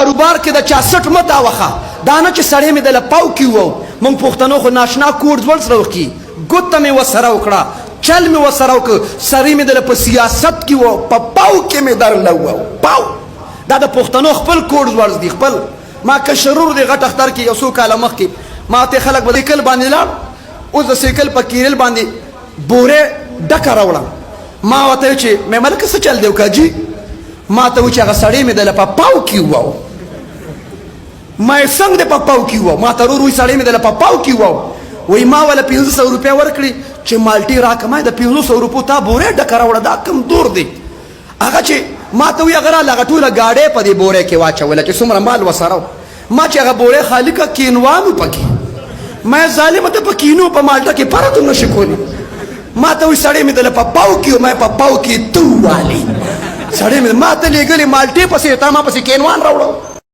کاروبار کې د 66 مت واخه دانه چې سړی مې د لپاو کیو مونږ پښتنو خو ناشنا کوډ ول سره وکي ګوت مې وسره وکړه چل مې وسره وک سړی مې د په سیاست کې و په پاو کې مې در لو پاو دا د پښتنو خپل کوډ ورز دی خپل ما که شرور دی غټ اختر کې یو څو کاله مخکې ما ته خلک به سیکل باندې لاړ اوس د سیکل په کیرل باندې بوره ډکه راوړم ما ورته چې مې ملک څه چل دی وکاجي ما ته و چې هغه سړی مې د په پاو کې و ما څنګه د په پاو کې و ما ته ورو سړی مې د په پاو کې و وای ما ولا 500 روپیا ورکړي چې مالټي راکمه د 500 روپو تا بوره ډکه راوړه دا کم دور دی هغه چې ما ته وی هغه لغه ټوله گاډې په دې بوره کې واچوله چې څومره مال وسره ما چې هغه بوره خالی کا کینوانو پکې ما ظالم ته په کینو په مالټه کې پرته نشي کولی ما ته وی سړی مې د په پاو کې ما په پاو کې تو والی سړی مې ما ته لګلې مالټي پسې تا ما پسې کینوان راوړو